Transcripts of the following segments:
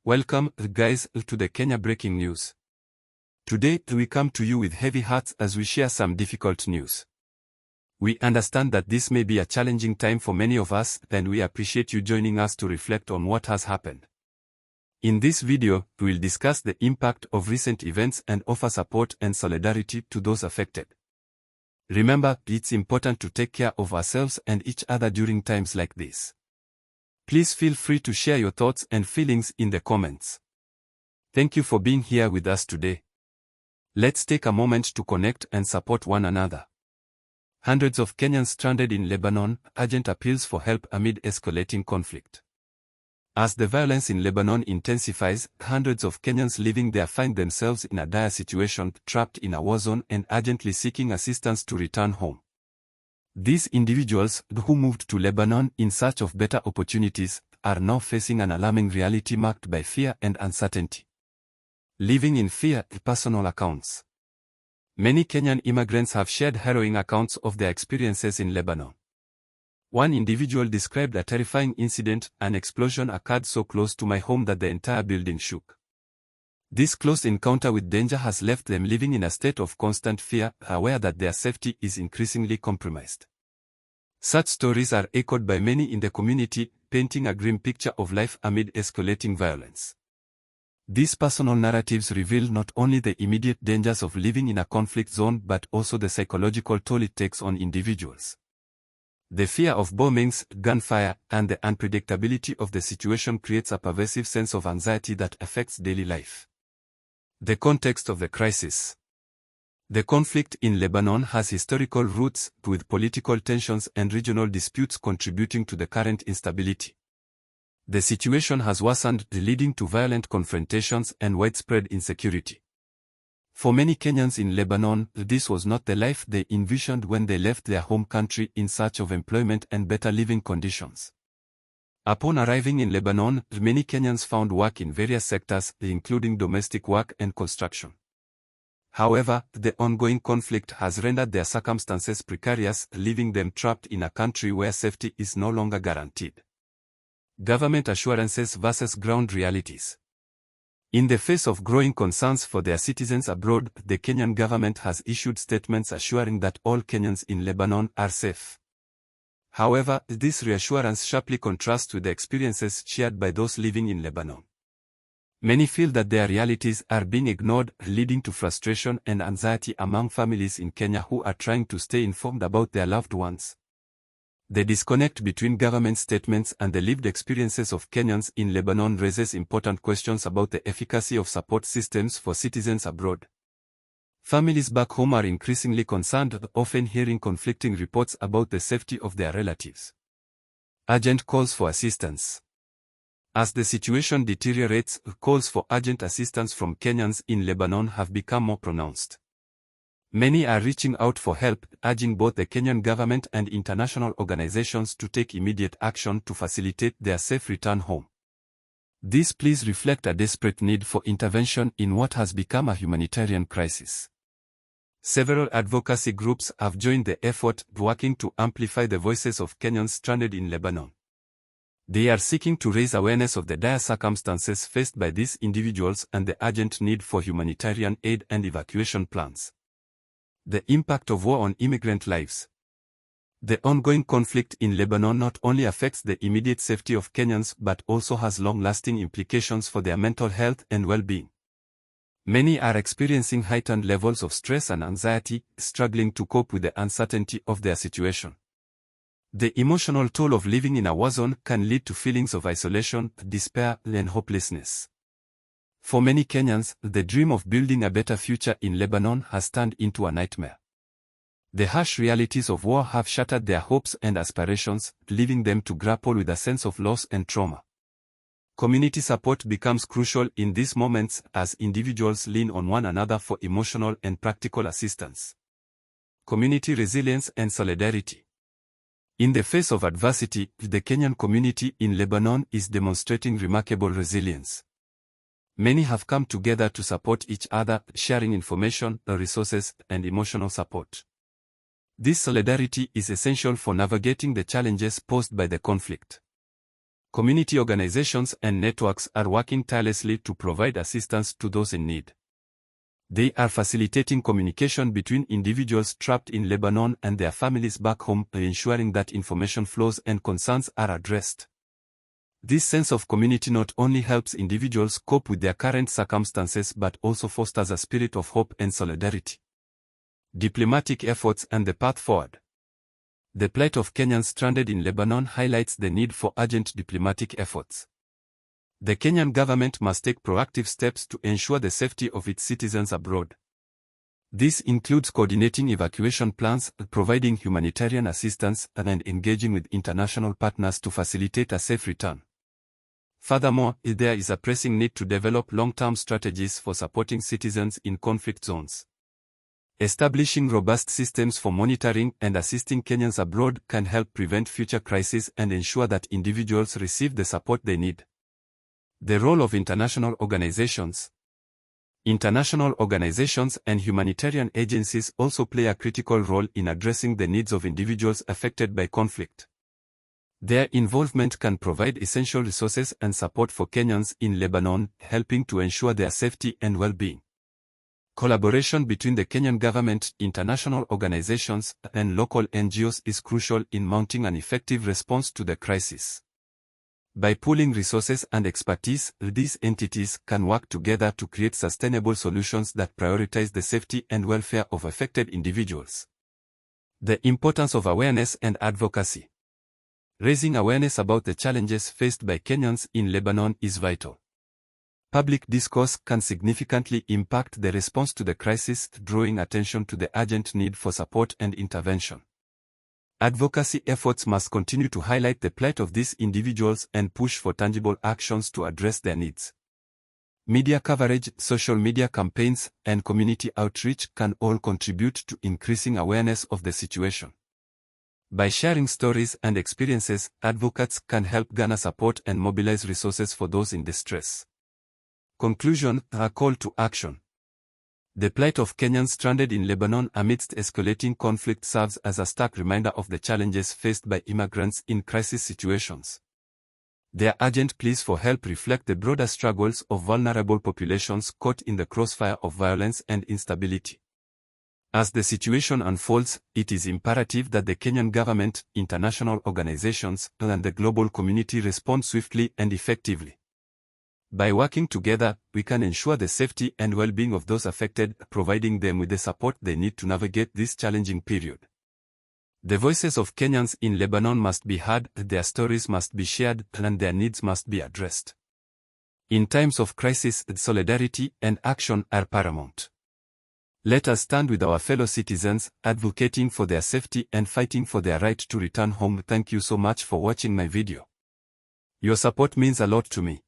Welcome, guys, to the Kenya Breaking News. Today, we come to you with heavy hearts as we share some difficult news. We understand that this may be a challenging time for many of us, and we appreciate you joining us to reflect on what has happened. In this video, we will discuss the impact of recent events and offer support and solidarity to those affected. Remember, it's important to take care of ourselves and each other during times like this. Please feel free to share your thoughts and feelings in the comments. Thank you for being here with us today. Let's take a moment to connect and support one another. Hundreds of Kenyans stranded in Lebanon, urgent appeals for help amid escalating conflict. As the violence in Lebanon intensifies, hundreds of Kenyans living there find themselves in a dire situation, trapped in a war zone and urgently seeking assistance to return home. These individuals, who moved to Lebanon in search of better opportunities, are now facing an alarming reality marked by fear and uncertainty. Living in fear. Personal accounts. Many Kenyan immigrants have shared harrowing accounts of their experiences in Lebanon. One individual described a terrifying incident: an explosion occurred so close to my home that the entire building shook. This close encounter with danger has left them living in a state of constant fear, aware that their safety is increasingly compromised. Such stories are echoed by many in the community, painting a grim picture of life amid escalating violence. These personal narratives reveal not only the immediate dangers of living in a conflict zone but also the psychological toll it takes on individuals. The fear of bombings, gunfire, and the unpredictability of the situation creates a pervasive sense of anxiety that affects daily life. The context of the crisis. The conflict in Lebanon has historical roots, with political tensions and regional disputes contributing to the current instability. The situation has worsened, leading to violent confrontations and widespread insecurity. For many Kenyans in Lebanon, this was not the life they envisioned when they left their home country in search of employment and better living conditions. Upon arriving in Lebanon, many Kenyans found work in various sectors, including domestic work and construction. However, the ongoing conflict has rendered their circumstances precarious, leaving them trapped in a country where safety is no longer guaranteed. Government assurances versus ground realities. In the face of growing concerns for their citizens abroad, the Kenyan government has issued statements assuring that all Kenyans in Lebanon are safe. However, this reassurance sharply contrasts with the experiences shared by those living in Lebanon. Many feel that their realities are being ignored, leading to frustration and anxiety among families in Kenya who are trying to stay informed about their loved ones. The disconnect between government statements and the lived experiences of Kenyans in Lebanon raises important questions about the efficacy of support systems for citizens abroad. Families back home are increasingly concerned, often hearing conflicting reports about the safety of their relatives. Urgent calls for assistance. As the situation deteriorates, calls for urgent assistance from Kenyans in Lebanon have become more pronounced. Many are reaching out for help, urging both the Kenyan government and international organizations to take immediate action to facilitate their safe return home. These pleas reflect a desperate need for intervention in what has become a humanitarian crisis. Several advocacy groups have joined the effort, working to amplify the voices of Kenyans stranded in Lebanon. They are seeking to raise awareness of the dire circumstances faced by these individuals and the urgent need for humanitarian aid and evacuation plans. The impact of war on immigrant lives. The ongoing conflict in Lebanon not only affects the immediate safety of Kenyans but also has long-lasting implications for their mental health and well-being. Many are experiencing heightened levels of stress and anxiety, struggling to cope with the uncertainty of their situation. The emotional toll of living in a war zone can lead to feelings of isolation, despair, and hopelessness. For many Kenyans, the dream of building a better future in Lebanon has turned into a nightmare. The harsh realities of war have shattered their hopes and aspirations, leaving them to grapple with a sense of loss and trauma. Community support becomes crucial in these moments as individuals lean on one another for emotional and practical assistance. Community resilience and solidarity. In the face of adversity, the Kenyan community in Lebanon is demonstrating remarkable resilience. Many have come together to support each other, sharing information, resources, and emotional support. This solidarity is essential for navigating the challenges posed by the conflict. Community organizations and networks are working tirelessly to provide assistance to those in need. They are facilitating communication between individuals trapped in Lebanon and their families back home, ensuring that information flows and concerns are addressed. This sense of community not only helps individuals cope with their current circumstances but also fosters a spirit of hope and solidarity. Diplomatic efforts and the path forward. The plight of Kenyans stranded in Lebanon highlights the need for urgent diplomatic efforts. The Kenyan government must take proactive steps to ensure the safety of its citizens abroad. This includes coordinating evacuation plans, providing humanitarian assistance, and engaging with international partners to facilitate a safe return. Furthermore, there is a pressing need to develop long-term strategies for supporting citizens in conflict zones. Establishing robust systems for monitoring and assisting Kenyans abroad can help prevent future crises and ensure that individuals receive the support they need. The role of international organizations. International organizations and humanitarian agencies also play a critical role in addressing the needs of individuals affected by conflict. Their involvement can provide essential resources and support for Kenyans in Lebanon, helping to ensure their safety and well-being. Collaboration between the Kenyan government, international organizations, and local NGOs is crucial in mounting an effective response to the crisis. By pooling resources and expertise, these entities can work together to create sustainable solutions that prioritize the safety and welfare of affected individuals. The importance of awareness and advocacy. Raising awareness about the challenges faced by Kenyans in Lebanon is vital. Public discourse can significantly impact the response to the crisis, drawing attention to the urgent need for support and intervention. Advocacy efforts must continue to highlight the plight of these individuals and push for tangible actions to address their needs. Media coverage, social media campaigns, and community outreach can all contribute to increasing awareness of the situation. By sharing stories and experiences, advocates can help garner support and mobilize resources for those in distress. Conclusion: a call to action. The plight of Kenyans stranded in Lebanon amidst escalating conflict serves as a stark reminder of the challenges faced by immigrants in crisis situations. Their urgent pleas for help reflect the broader struggles of vulnerable populations caught in the crossfire of violence and instability. As the situation unfolds, it is imperative that the Kenyan government, international organizations, and the global community respond swiftly and effectively. By working together, we can ensure the safety and well-being of those affected, providing them with the support they need to navigate this challenging period. The voices of Kenyans in Lebanon must be heard, their stories must be shared, and their needs must be addressed. In times of crisis, solidarity and action are paramount. Let us stand with our fellow citizens, advocating for their safety and fighting for their right to return home. Thank you so much for watching my video. Your support means a lot to me.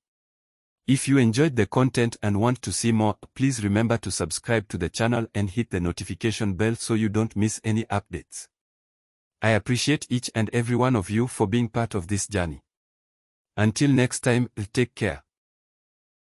If you enjoyed the content and want to see more, please remember to subscribe to the channel and hit the notification bell so you don't miss any updates. I appreciate each and every one of you for being part of this journey. Until next time, take care.